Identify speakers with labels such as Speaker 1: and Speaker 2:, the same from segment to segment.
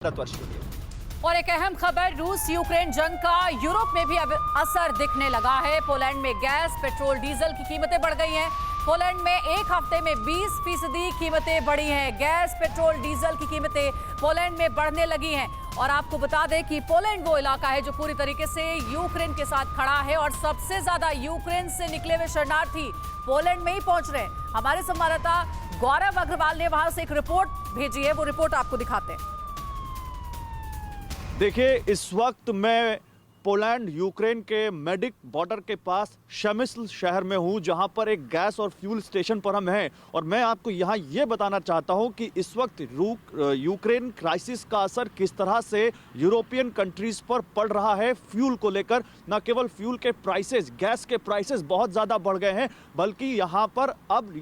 Speaker 1: भारतवर्ष के लिए।
Speaker 2: और एक अहम खबर, रूस यूक्रेन जंग का यूरोप में भी अब असर दिखने लगा है। पोलैंड में गैस, पेट्रोल, डीजल की कीमतें बढ़ गई हैं। पोलैंड में एक हफ्ते में 20% कीमतें बढ़ी हैं। गैस, पेट्रोल, डीजल की कीमतें पोलैंड में बढ़ने लगी हैं। और आपको बता दें कि पोलैंड वो इलाका है जो पूरी तरीके से यूक्रेन के साथ खड़ा है और सबसे ज्यादा यूक्रेन से निकले हुए शरणार्थी पोलैंड में ही पहुंच रहे हैं। हमारे संवाददाता गौरव अग्रवाल ने वहां से एक रिपोर्ट भेजी है, वो रिपोर्ट आपको दिखाते हैं।
Speaker 1: देखिए, इस वक्त मैं पोलैंड यूक्रेन के मेडिक बॉर्डर के पास शमिस्ल शहर में हूं, जहां पर एक गैस और फ्यूल स्टेशन पर हम हैं। और मैं आपको यहां ये बताना चाहता हूं कि इस वक्त यूक्रेन क्राइसिस का असर किस तरह से यूरोपियन कंट्रीज पर पड़ रहा है। फ्यूल को लेकर न केवल फ्यूल के प्राइसेस, गैस के प्राइसेस बहुत ज़्यादा बढ़ गए हैं, बल्कि यहाँ पर अब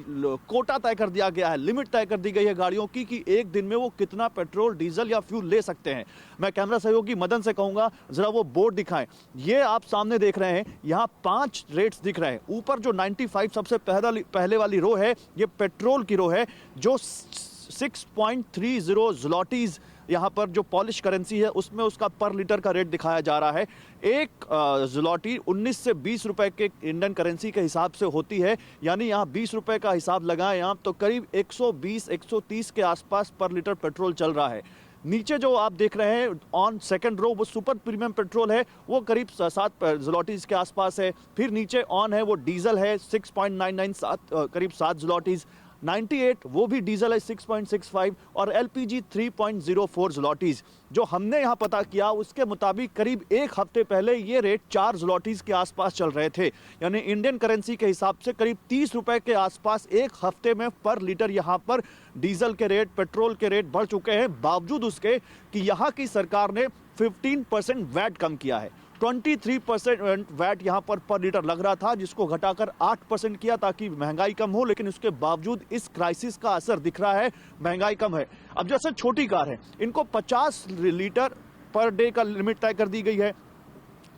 Speaker 1: कोटा तय कर दिया गया है, लिमिट तय कर दी गई है गाड़ियों की कि एक दिन में वो कितना पेट्रोल, डीजल या फ्यूल ले सकते हैं। मैं कैमरा सहयोगी मदन से कहूँगा जरा वो बोर्ड दिखाएं। ये आप सामने देख रहे हैं, यहाँ 5 रेट्स दिख रहे हैं। ऊपर जो 95 सबसे पहले वाली रो है, ये पेट्रोल की रो है, जो 6.30 ज़्लॉटीज यहाँ पर जो पॉलिश करेंसी है उसमें उसका पर लीटर का रेट दिखाया जा रहा है। एक ज़्लॉटी 19 से 20 रुपए के इंडियन करेंसी के हिसाब से होती है, यानी यहाँ 20 रुपए का हिसाब लगाएं आप तो करीब 120-130 के आसपास पर लीटर पेट्रोल चल रहा है। नीचे जो आप देख रहे हैं ऑन सेकंड रो, वो सुपर प्रीमियम पेट्रोल है, वो करीब 7 ज़्लॉटीज के आसपास है। फिर नीचे ऑन है वो डीजल है 6.99, करीब 7 ज़्लॉटीज। 98 वो भी डीजल है 6.65 और एलपीजी 3.04 ज़्लॉटीज। जो हमने यहाँ पता किया उसके मुताबिक करीब एक हफ्ते पहले ये रेट 4 ज़्लॉटीज के आसपास चल रहे थे, यानी इंडियन करेंसी के हिसाब से करीब 30 रुपए के आसपास एक हफ्ते में पर लीटर यहाँ पर डीजल के रेट, पेट्रोल के रेट बढ़ चुके हैं। बावजूद उसके कि यहाँ की सरकार ने 15% वैट कम किया है। 23% वैट यहाँ पर लीटर लग रहा था, जिसको घटाकर 8% किया ताकि महंगाई कम हो, लेकिन उसके बावजूद इस क्राइसिस का असर दिख रहा है, महंगाई कम है। अब जैसे छोटी कार है, इनको 50 लीटर पर डे का लिमिट तय कर दी गई है।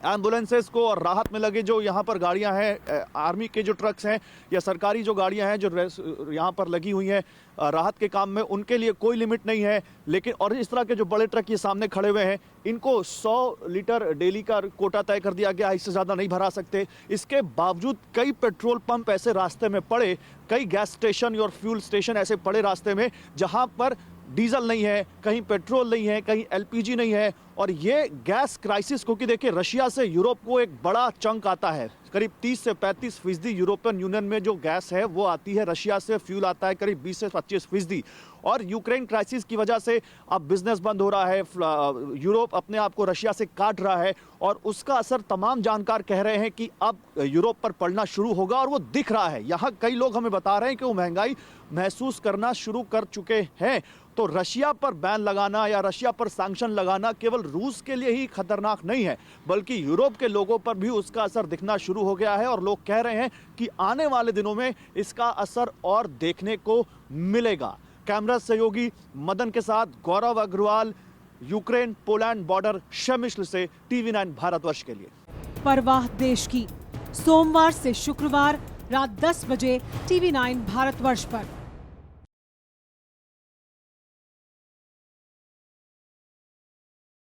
Speaker 1: एम्बुलेंसेस को और राहत में लगे जो यहाँ पर गाड़ियाँ हैं, आर्मी के जो ट्रक्स हैं या सरकारी जो गाड़ियाँ हैं जो यहाँ पर लगी हुई हैं राहत के काम में, उनके लिए कोई लिमिट नहीं है। लेकिन और इस तरह के जो बड़े ट्रक ये सामने खड़े हुए हैं, इनको 100 लीटर डेली का कोटा तय कर दिया गया, इससे ज़्यादा नहीं भरा सकते। इसके बावजूद कई पेट्रोल पंप ऐसे रास्ते में पड़े, कई गैस स्टेशन और फ्यूल स्टेशन ऐसे पड़े रास्ते में जहाँ पर डीजल नहीं है, कहीं पेट्रोल नहीं है, कहीं एलपीजी नहीं है। और ये गैस क्राइसिस, क्योंकि देखिए रशिया से यूरोप को एक बड़ा चंक आता है, करीब 30 से 35% यूरोपियन यूनियन में जो गैस है वो आती है रशिया से, फ्यूल आता है करीब 20 से 25%। और यूक्रेन क्राइसिस की वजह से अब बिजनेस बंद हो रहा है, यूरोप अपने आप को रशिया से काट रहा है और उसका असर तमाम जानकार कह रहे हैं कि अब यूरोप पर पड़ना शुरू होगा और वो दिख रहा है। यहाँ कई लोग हमें बता रहे हैं कि वो महंगाई महसूस करना शुरू कर चुके हैं। तो रशिया पर बैन लगाना या रशिया पर सैंक्शन लगाना केवल रूस के लिए ही खतरनाक नहीं है, बल्कि यूरोप के लोगों पर भी उसका असर दिखना शुरू हो गया है। और लोग कह रहे हैं कि आने वाले दिनों में इसका असर और देखने को मिलेगा। कैमरा सहयोगी मदन के साथ गौरव अग्रवाल, यूक्रेन पोलैंड बॉर्डर शमिस्ल से TV9 भारतवर्ष के लिए।
Speaker 3: परवाह देश की, सोमवार से शुक्रवार रात 10 बजे TV9 भारतवर्ष पर।